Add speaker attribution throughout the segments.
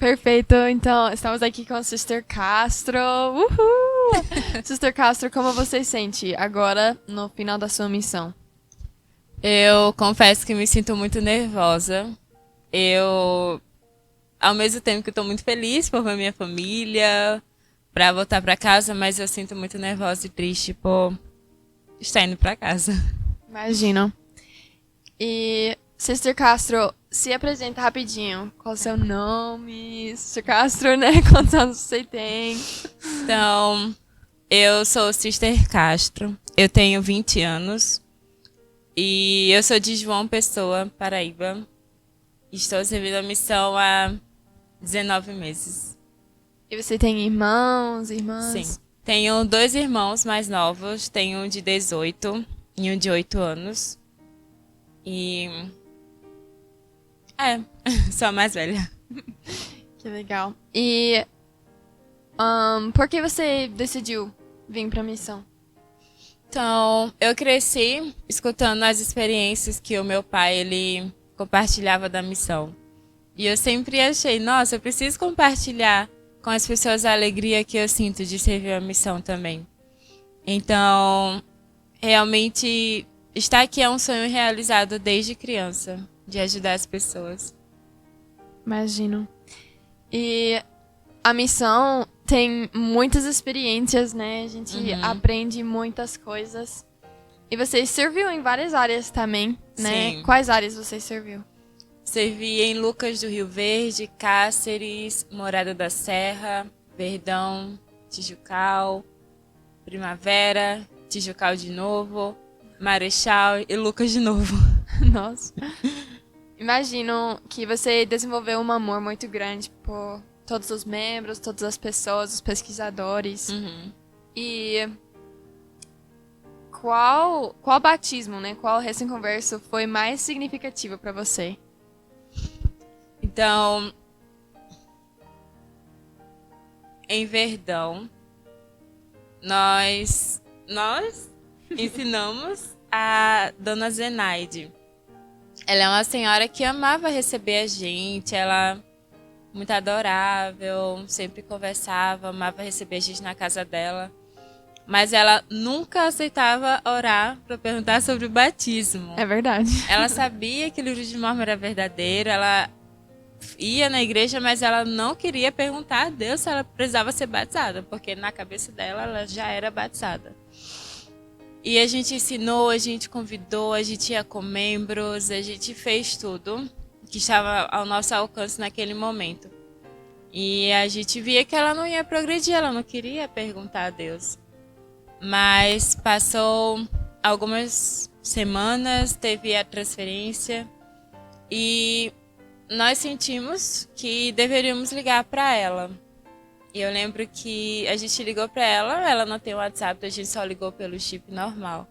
Speaker 1: Perfeito. Então, estamos aqui com a Sister Castro. Uhul! Sister Castro, como você sente agora no final da sua missão?
Speaker 2: Eu confesso que me sinto muito nervosa. Eu, ao mesmo tempo que estou muito feliz por ver minha família, para voltar para casa, mas eu sinto muito nervosa e triste por estar indo para casa.
Speaker 1: Imagino. E, Sister Castro, se apresenta rapidinho. Qual é o seu nome? Sister Castro, né? Quantos anos você tem?
Speaker 2: Então, eu sou Sister Castro, eu tenho 20 anos e eu sou de João Pessoa, Paraíba. Estou servindo a missão há 19 meses.
Speaker 1: E você tem irmãos,
Speaker 2: Sim.
Speaker 1: irmãs?
Speaker 2: Tenho dois irmãos mais novos, tenho um de 18 e um de 8 anos. E. É, sou a mais velha.
Speaker 1: Que legal. E, por que você decidiu vir pra missão?
Speaker 2: Então, eu cresci escutando as experiências que o meu pai ele compartilhava da missão. E eu sempre achei, nossa, eu preciso compartilhar com as pessoas a alegria que eu sinto de servir a missão também. Então, realmente, estar aqui é um sonho realizado desde criança, de ajudar as pessoas.
Speaker 1: Imagino. E a missão tem muitas experiências, né? A gente aprende muitas coisas. E você serviu em várias áreas também, né?
Speaker 2: Sim.
Speaker 1: Quais áreas você serviu?
Speaker 2: Servi em Lucas do Rio Verde, Cáceres, Morada da Serra, Verdão, Tijucal, Primavera, Tijucal de novo, Marechal e Lucas de novo.
Speaker 1: Nossa. Imagino que você desenvolveu um amor muito grande por todos os membros, todas as pessoas, os pesquisadores. E qual batismo, né? Qual recém-converso foi mais significativo pra você?
Speaker 2: Então, em Verdão, nós ensinamos a Dona Zenaide. Ela é uma senhora que amava receber a gente, ela muito adorável, sempre conversava, amava receber a gente na casa dela. Mas ela nunca aceitava orar para perguntar sobre o batismo.
Speaker 1: É verdade.
Speaker 2: Ela sabia que o livro de Mórmon era verdadeiro, ela ia na igreja, mas ela não queria perguntar a Deus se ela precisava ser batizada, porque na cabeça dela ela já era batizada. E a gente ensinou, a gente convidou, a gente ia com membros, a gente fez tudo que estava ao nosso alcance naquele momento. E a gente via que ela não ia progredir, ela não queria perguntar a Deus. Mas passou algumas semanas, teve a transferência e nós sentimos que deveríamos ligar para ela. E eu lembro que a gente ligou para ela, ela não tem WhatsApp, a gente só ligou pelo chip normal.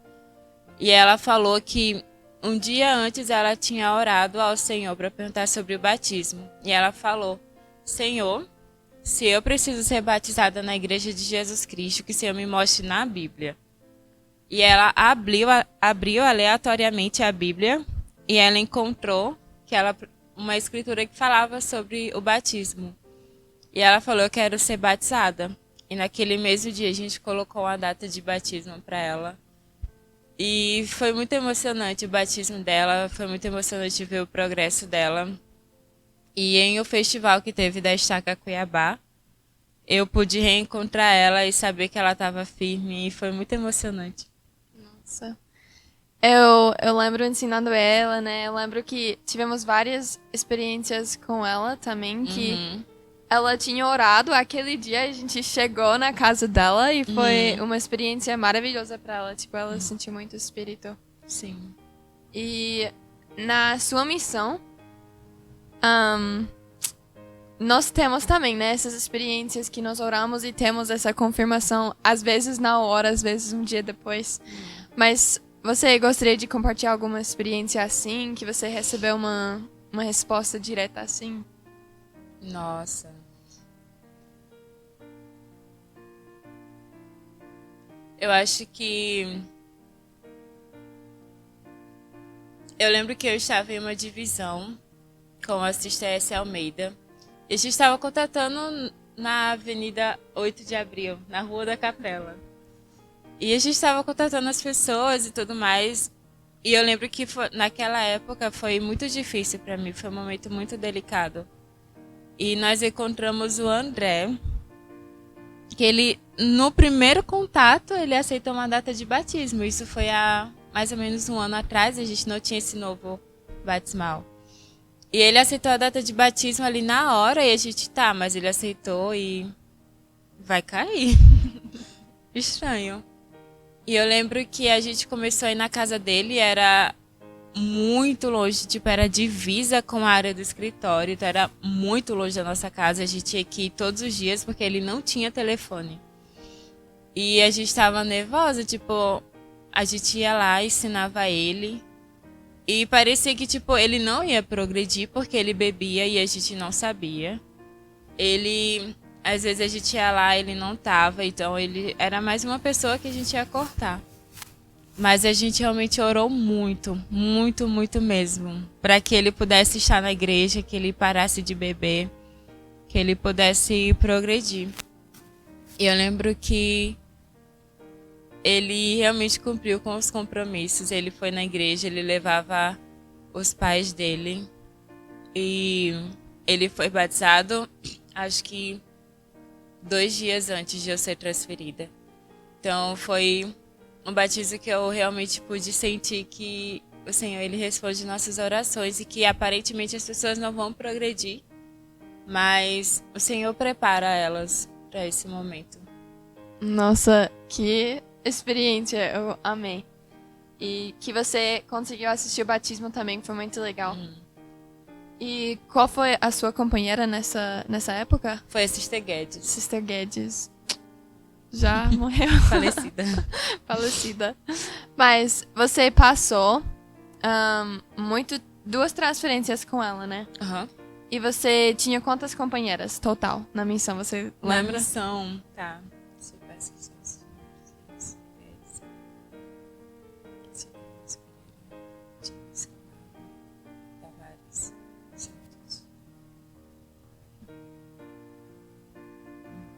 Speaker 2: E ela falou que um dia antes ela tinha orado ao Senhor para perguntar sobre o batismo. E ela falou: Senhor, se eu preciso ser batizada na Igreja de Jesus Cristo, que o Senhor me mostre na Bíblia. E ela abriu aleatoriamente a Bíblia e ela encontrou uma escritura que falava sobre o batismo. E ela falou: eu quero ser batizada. E naquele mesmo dia a gente colocou uma data de batismo para ela. E foi muito emocionante o batismo dela, foi muito emocionante ver o progresso dela. E em o festival que teve da Estaca Cuiabá, eu pude reencontrar ela e saber que ela estava firme e foi muito emocionante.
Speaker 1: Nossa. Eu lembro ensinando ela, né? Eu lembro que tivemos várias experiências com ela também, que ela tinha orado aquele dia, a gente chegou na casa dela e foi uma experiência maravilhosa pra ela. Tipo, ela sentiu muito o espírito.
Speaker 2: Sim.
Speaker 1: E na sua missão, nós temos também, né, essas experiências que nós oramos e temos essa confirmação, às vezes na hora, às vezes um dia depois. Mas você gostaria de compartilhar alguma experiência assim, que você recebeu uma resposta direta assim?
Speaker 2: Nossa. Eu acho que... Eu lembro que eu estava em uma divisão com a Sister S. Almeida. E a gente estava contatando na Avenida 8 de Abril, na Rua da Capela. E a gente estava contatando as pessoas e tudo mais. E eu lembro que naquela época foi muito difícil para mim, foi um momento muito delicado. E nós encontramos o André, que ele, no primeiro contato, ele aceitou uma data de batismo. Isso foi há mais ou menos um ano atrás, a gente não tinha esse novo batismal. E ele aceitou a data de batismo ali na hora e a gente, tá, mas ele aceitou e vai cair. Estranho. E eu lembro que a gente começou a ir na casa dele, era muito longe, tipo, era divisa com a área do escritório, então era muito longe da nossa casa, a gente tinha que ir todos os dias porque ele não tinha telefone. E a gente tava nervosa, tipo, a gente ia lá, ensinava ele, e parecia que, tipo, ele não ia progredir porque ele bebia e a gente não sabia. Ele, às vezes a gente ia lá, ele não tava, então ele era mais uma pessoa que a gente ia cortar. Mas a gente realmente orou muito, muito, muito mesmo, para que ele pudesse estar na igreja, que ele parasse de beber, que ele pudesse progredir. E eu lembro que ele realmente cumpriu com os compromissos. Ele foi na igreja, ele levava os pais dele e ele foi batizado, acho que 2 dias antes de eu ser transferida. Então foi um batismo que eu realmente pude sentir que o Senhor, ele responde nossas orações e que aparentemente as pessoas não vão progredir, mas o Senhor prepara elas para esse momento.
Speaker 1: Nossa, que experiência, eu amei. E que você conseguiu assistir o batismo também, foi muito legal. E qual foi a sua companheira nessa época?
Speaker 2: Foi a Sister Guedes.
Speaker 1: Sister Guedes. Já morreu.
Speaker 2: Falecida.
Speaker 1: Falecida. Mas você passou 2 transferências com ela, né?
Speaker 2: Uhum.
Speaker 1: E você tinha quantas companheiras total na missão, você lembra?
Speaker 2: Na missão, tá.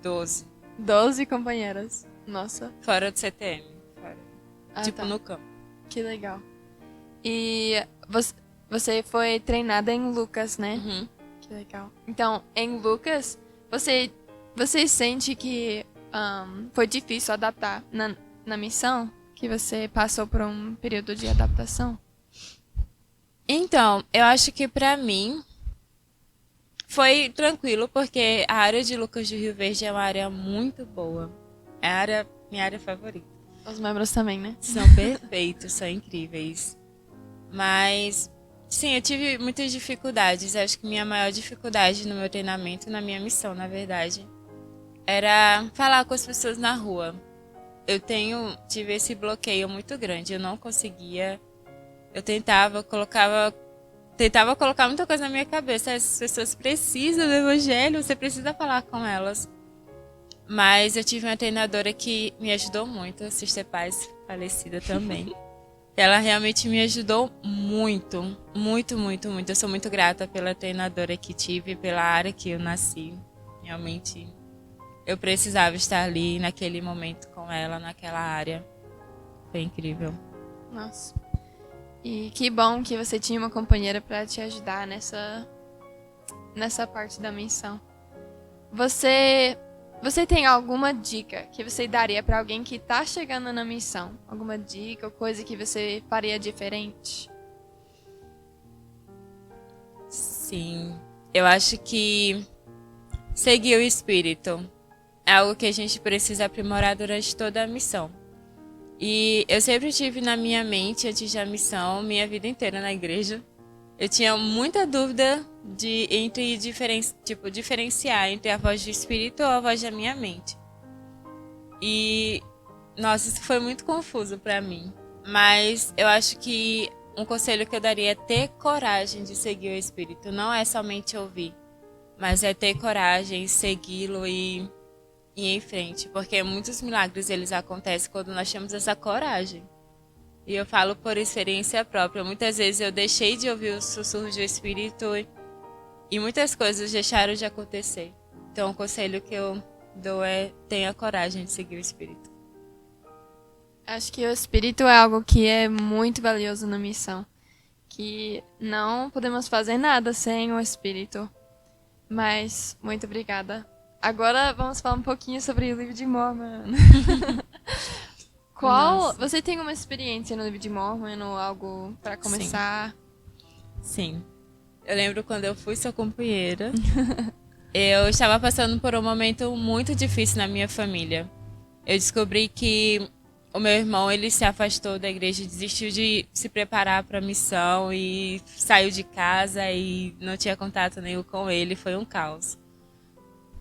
Speaker 2: Doze.
Speaker 1: 12 companheiras. Nossa.
Speaker 2: Fora do CTM. Fora. Tipo,
Speaker 1: tá.
Speaker 2: no campo.
Speaker 1: Que legal. E você foi treinada em Lucas, né?
Speaker 2: Uhum.
Speaker 1: Que legal. Então, em Lucas, você sente que foi difícil adaptar na missão? Que você passou por um período de adaptação?
Speaker 2: Então, eu acho que pra mim foi tranquilo, porque a área de Lucas do Rio Verde é uma área muito boa. É minha área favorita.
Speaker 1: Os membros também, né?
Speaker 2: São perfeitos, são incríveis. Mas, sim, eu tive muitas dificuldades. Acho que minha maior dificuldade no meu treinamento, na minha missão, na verdade, era falar com as pessoas na rua. Tive esse bloqueio muito grande. Eu não conseguia. Eu tentava colocar muita coisa na minha cabeça. As pessoas precisam do evangelho, você precisa falar com elas. Mas eu tive uma treinadora que me ajudou muito, a Sister Paz, falecida também. Ela realmente me ajudou muito, muito, muito, muito. Eu sou muito grata pela treinadora que tive, pela área que eu nasci. Realmente, eu precisava estar ali naquele momento com ela, naquela área. Foi incrível.
Speaker 1: Nossa. E que bom que você tinha uma companheira para te ajudar nessa parte da missão. Você tem alguma dica que você daria para alguém que tá chegando na missão? Alguma dica ou coisa que você faria diferente?
Speaker 2: Sim, eu acho que seguir o Espírito é algo que a gente precisa aprimorar durante toda a missão. E eu sempre tive na minha mente, antes da missão, minha vida inteira na igreja, eu tinha muita dúvida entre diferenciar entre a voz do Espírito ou a voz da minha mente. E, nossa, isso foi muito confuso para mim. Mas eu acho que um conselho que eu daria é ter coragem de seguir o Espírito. Não é somente ouvir, mas é ter coragem, segui-lo e ir em frente. Porque muitos milagres eles acontecem quando nós temos essa coragem. E eu falo por experiência própria. Muitas vezes eu deixei de ouvir os sussurros do Espírito E muitas coisas deixaram de acontecer. Então o conselho que eu dou é: tenha coragem de seguir o Espírito.
Speaker 1: Acho que o Espírito é algo que é muito valioso na missão. Que não podemos fazer nada sem o Espírito. Mas, muito obrigada. Agora vamos falar um pouquinho sobre o livro de Mormon. Você tem uma experiência no livro de Mormon ou algo para começar?
Speaker 2: Sim. Eu lembro quando eu fui sua companheira. Eu estava passando por um momento muito difícil na minha família. Eu descobri que o meu irmão, ele se afastou da igreja, desistiu de se preparar para a missão e saiu de casa e não tinha contato nenhum com ele, foi um caos.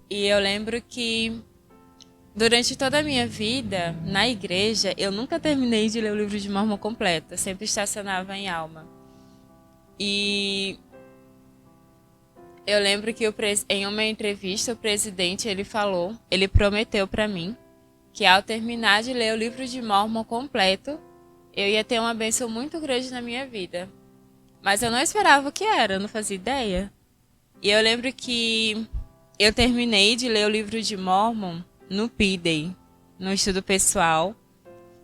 Speaker 2: E eu lembro que durante toda a minha vida na igreja, eu nunca terminei de ler o livro de Mormon completo, eu sempre estacionava em Alma. E eu lembro que em uma entrevista o presidente ele prometeu para mim que ao terminar de ler o livro de Mormon completo, eu ia ter uma bênção muito grande na minha vida. Mas eu não esperava o que era, eu não fazia ideia. E eu lembro que eu terminei de ler o livro de Mormon no P-Day, no estudo pessoal.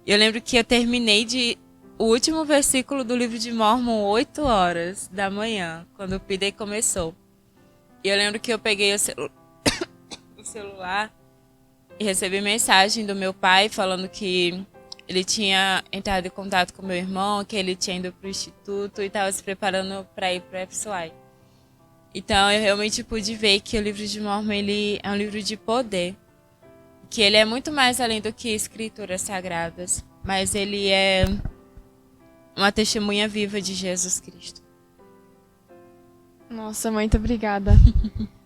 Speaker 2: E eu lembro que eu terminei o último versículo do livro de Mormon 8 horas da manhã, quando o P-Day começou. E eu lembro que eu peguei o celular e recebi mensagem do meu pai falando que ele tinha entrado em contato com meu irmão, que ele tinha ido para o instituto e estava se preparando para ir para o FSY. Então eu realmente pude ver que o livro de Mormon ele é um livro de poder, que ele é muito mais além do que escrituras sagradas, mas ele é uma testemunha viva de Jesus Cristo.
Speaker 1: Nossa, muito obrigada.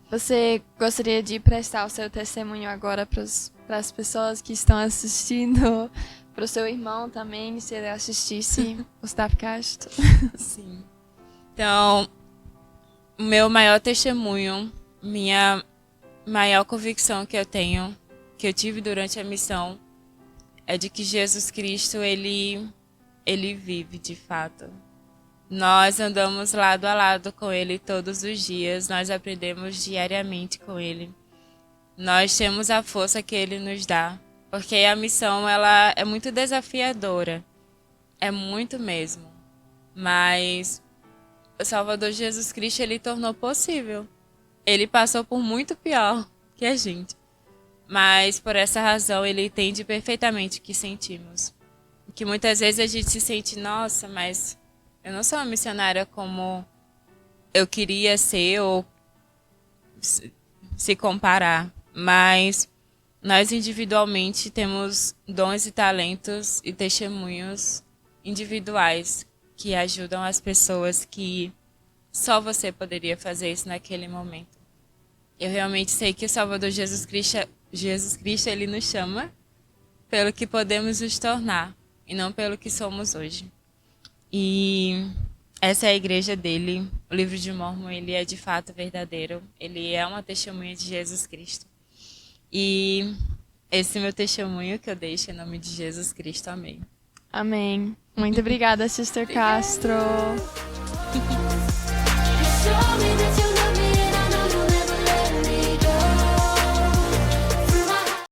Speaker 1: Você gostaria de prestar o seu testemunho agora para as pessoas que estão assistindo, para o seu irmão também, se ele assistisse o Stavcast?
Speaker 2: Sim. Então, o meu maior testemunho, minha maior convicção que eu tive durante a missão, é de que Jesus Cristo, ele vive de fato. Nós andamos lado a lado com Ele todos os dias, nós aprendemos diariamente com Ele. Nós temos a força que Ele nos dá, porque a missão ela é muito desafiadora, é muito mesmo. Mas o Salvador Jesus Cristo, Ele tornou possível. Ele passou por muito pior que a gente, mas por essa razão Ele entende perfeitamente o que sentimos. Que muitas vezes a gente se sente, nossa, mas eu não sou uma missionária como eu queria ser ou se comparar, mas nós individualmente temos dons e talentos e testemunhos individuais que ajudam as pessoas que só você poderia fazer isso naquele momento. Eu realmente sei que o Salvador Jesus Cristo, ele nos chama pelo que podemos nos tornar e não pelo que somos hoje. E essa é a igreja dele. O livro de Mormon, ele é de fato verdadeiro. Ele é uma testemunha de Jesus Cristo. E esse é meu testemunho que eu deixo em nome de Jesus Cristo. Amém.
Speaker 1: Amém. Muito obrigada, Sister Castro.